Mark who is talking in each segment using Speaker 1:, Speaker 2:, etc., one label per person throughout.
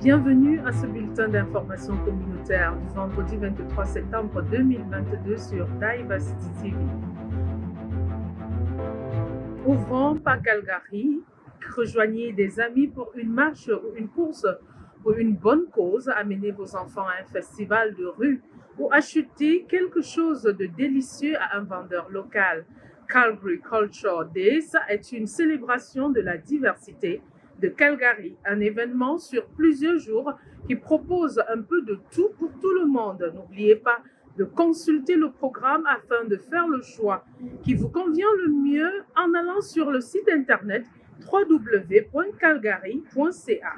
Speaker 1: Bienvenue à ce bulletin d'information communautaire du vendredi 23 septembre 2022 sur Diversity TV. Ouvrons par Calgary, rejoignez des amis pour une marche ou une course pour une bonne cause, amenez vos enfants à un festival de rue ou achetez quelque chose de délicieux à un vendeur local. Calgary Culture Days est une célébration de la diversité de Calgary, un événement sur plusieurs jours qui propose un peu de tout pour tout le monde. N'oubliez pas de consulter le programme afin de faire le choix qui vous convient le mieux en allant sur le site internet www.calgary.ca.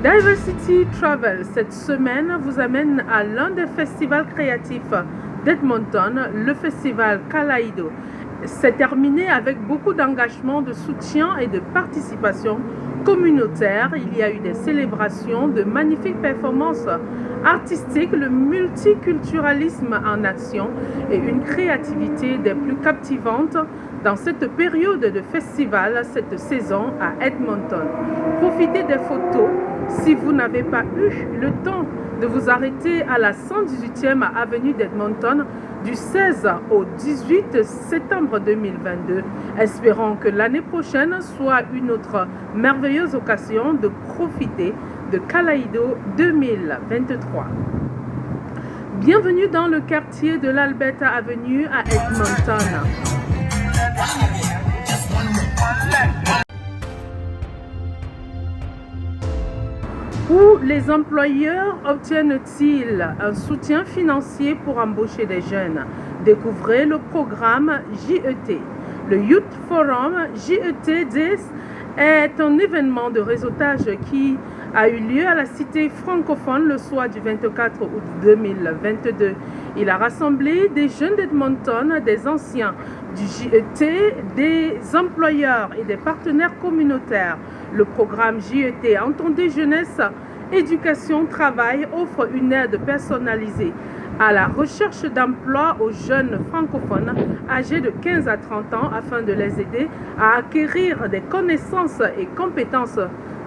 Speaker 1: Diversity Travel cette semaine vous amène à l'un des festivals créatifs d'Edmonton, le festival Kaleido. C'est terminé avec beaucoup d'engagement, de soutien et de participation communautaire. Il y a eu des célébrations, de magnifiques performances artistiques, le multiculturalisme en action et une créativité des plus captivantes dans cette période de festival, cette saison à Edmonton. Profitez des photos si vous n'avez pas eu le temps de vous arrêter à la 118e avenue d'Edmonton du 16 au 18 septembre 2022. Espérons que l'année prochaine soit une autre merveilleuse occasion de profiter de Kaleido 2023. Bienvenue dans le quartier de l'Alberta Avenue à Edmonton. Où les employeurs obtiennent-ils un soutien financier pour embaucher des jeunes? Découvrez le programme JET. Le Youth Forum JET 10 est un événement de réseautage qui a eu lieu à la cité francophone le soir du 24 août 2022. Il a rassemblé des jeunes d'Edmonton, des anciens du JET, des employeurs et des partenaires communautaires. Le programme JET Entendez Jeunesse, Éducation, Travail offre une aide personnalisée à la recherche d'emploi aux jeunes francophones âgés de 15 à 30 ans afin de les aider à acquérir des connaissances et compétences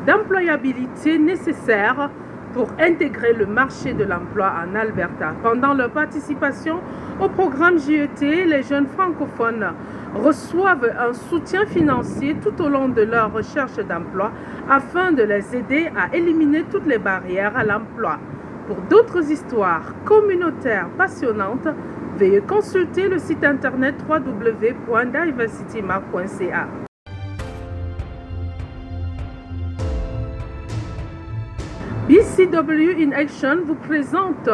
Speaker 1: d'employabilité nécessaires pour intégrer le marché de l'emploi en Alberta. Pendant leur participation au programme JET, les jeunes francophones reçoivent un soutien financier tout au long de leur recherche d'emploi afin de les aider à éliminer toutes les barrières à l'emploi. Pour d'autres histoires communautaires passionnantes, veuillez consulter le site internet www.diversitymark.ca. BCW in Action vous présente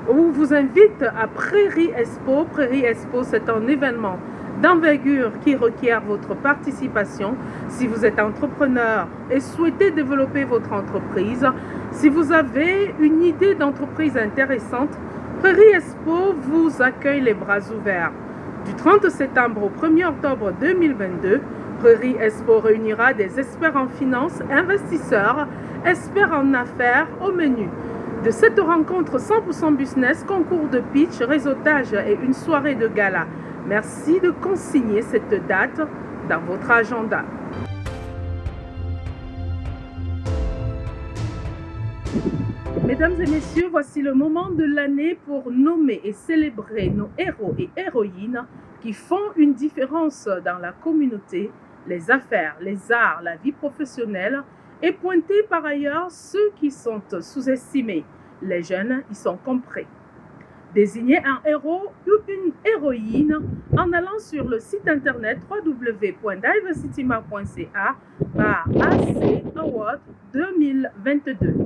Speaker 1: ou vous invite à Prairie Expo. Prairie Expo, c'est un événement d'envergure qui requiert votre participation. Si vous êtes entrepreneur et souhaitez développer votre entreprise, si vous avez une idée d'entreprise intéressante, Prairie Expo vous accueille les bras ouverts. Du 30 septembre au 1er octobre 2022, Prairie Expo réunira des experts en finance, investisseurs, experts en affaires au menu. De cette rencontre 100% business, concours de pitch, réseautage et une soirée de gala. Merci de consigner cette date dans votre agenda. Mesdames et messieurs, voici le moment de l'année pour nommer et célébrer nos héros et héroïnes qui font une différence dans la communauté, les affaires, les arts, la vie professionnelle et pointer par ailleurs ceux qui sont sous-estimés. Les jeunes y sont compris. Désignez un héros ou une héroïne en allant sur le site internet www.diversitymark.ca par AC Award 2022.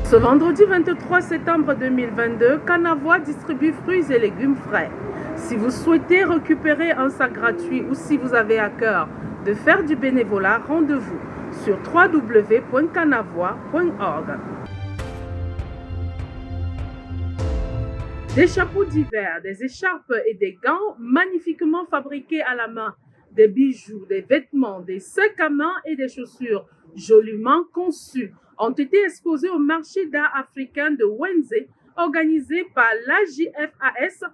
Speaker 1: Ce vendredi 23 septembre 2022, Canavois distribue fruits et légumes frais. Si vous souhaitez récupérer un sac gratuit ou si vous avez à cœur de faire du bénévolat, rendez-vous sur www.canavois.org. Des chapeaux d'hiver, des écharpes et des gants magnifiquement fabriqués à la main, des bijoux, des vêtements, des sacs à main et des chaussures joliment conçus ont été exposés au marché d'art africain de Wenze, organisé par l'AJFAS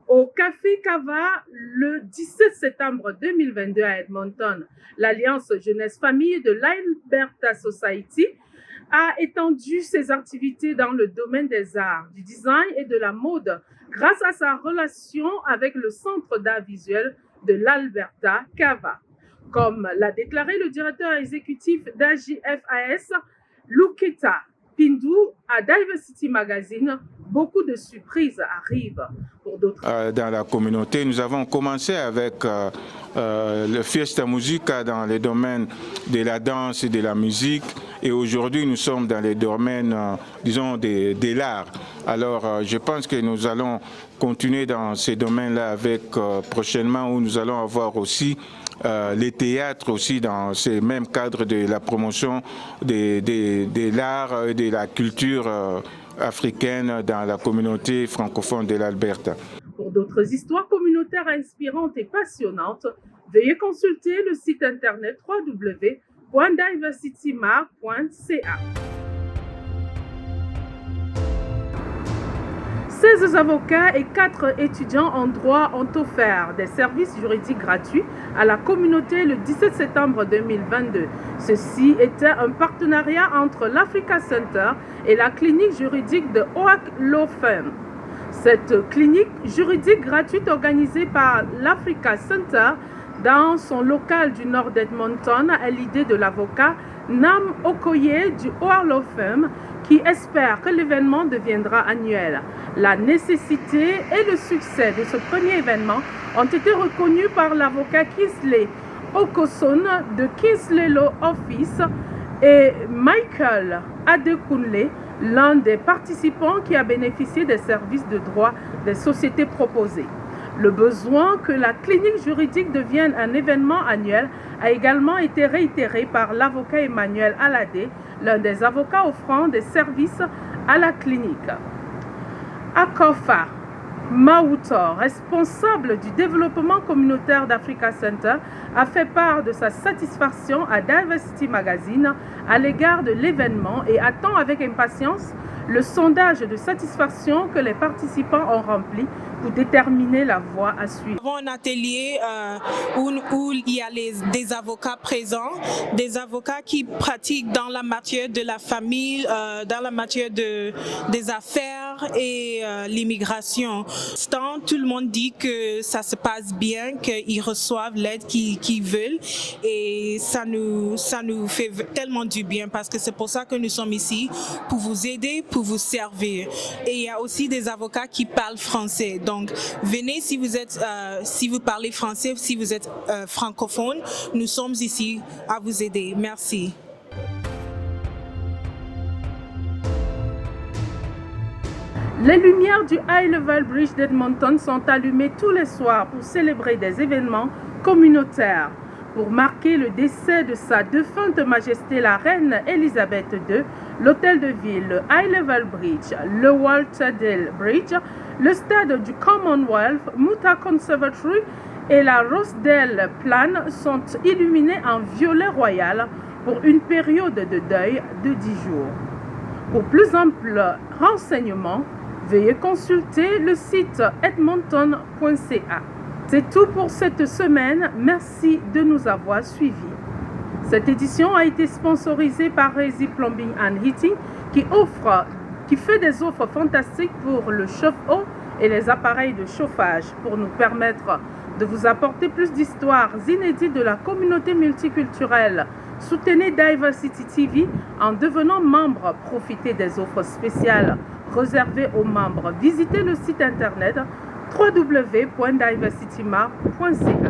Speaker 1: Au Café Cava, le 17 septembre 2022 à Edmonton, l'Alliance Jeunesse Famille de l'Alberta Society a étendu ses activités dans le domaine des arts, du design et de la mode grâce à sa relation avec le Centre d'art visuel de l'Alberta, CAVA. Comme l'a déclaré le directeur exécutif d'AJFAS, Luketa Pindou, à Diversity Magazine, beaucoup de surprises arrivent pour d'autres.
Speaker 2: Dans la communauté, nous avons commencé avec le Fiesta Musica dans les domaines de la danse et de la musique. Et aujourd'hui, nous sommes dans les domaines, disons, de l'art. Alors, je pense que nous allons continuer dans ces domaines-là avec prochainement, où nous allons avoir aussi les théâtres aussi dans ces mêmes cadres de la promotion de l'art et de la culture africaine dans la communauté francophone de l'Alberta.
Speaker 1: Pour d'autres histoires communautaires inspirantes et passionnantes, veuillez consulter le site internet www.diversitymar.ca. 16 avocats et 4 étudiants en droit ont offert des services juridiques gratuits à la communauté le 17 septembre 2022. Ceci était un partenariat entre l'Africa Center et la clinique juridique de Oak Law Firm. Cette clinique juridique gratuite organisée par l'Africa Center dans son local du nord d'Edmonton est l'idée de l'avocat Nam Okoye du Oak Law Firm qui espère que l'événement deviendra annuel. La nécessité et le succès de ce premier événement ont été reconnus par l'avocat Kingsley Okoson de Kingsley Law Office et Michael Adekunle, l'un des participants qui a bénéficié des services de droit des sociétés proposées. Le besoin que la clinique juridique devienne un événement annuel a également été réitéré par l'avocat Emmanuel Alade, l'un des avocats offrant des services à la clinique. Akofa Mautor, responsable du développement communautaire d'Africa Center, a fait part de sa satisfaction à Diversity Magazine à l'égard de l'événement et attend avec impatience le sondage de satisfaction que les participants ont rempli pour déterminer la voie à suivre.
Speaker 3: Nous avons un atelier où il y a des avocats présents, des avocats qui pratiquent dans la matière de la famille, dans la matière des affaires et l'immigration. Tout le monde dit que ça se passe bien, qu'ils reçoivent l'aide qu'ils veulent et ça nous fait tellement du bien parce que c'est pour ça que nous sommes ici, pour vous aider, pour vous servir. Et il y a aussi des avocats qui parlent français. Donc, venez si vous parlez français, si vous êtes francophone, nous sommes ici à vous aider. Merci.
Speaker 1: Les lumières du High Level Bridge d'Edmonton sont allumées tous les soirs pour célébrer des événements communautaires. Pour marquer le décès de sa défunte majesté la reine Elisabeth II, l'hôtel de ville, le High Level Bridge, le Walter Dale Bridge, le stade du Commonwealth, Muta Conservatory et la Rosedale Plan sont illuminés en violet royal pour une période de deuil de 10 jours. Pour plus amples renseignements, veuillez consulter le site edmonton.ca. C'est tout pour cette semaine. Merci de nous avoir suivis. Cette édition a été sponsorisée par Resi Plumbing and Heating qui fait des offres fantastiques pour le chauffe-eau et les appareils de chauffage pour nous permettre de vous apporter plus d'histoires inédites de la communauté multiculturelle. Soutenez Diversity TV en devenant membre. Profitez des offres spéciales réservées aux membres. Visitez le site internet www.diversitymar.ca.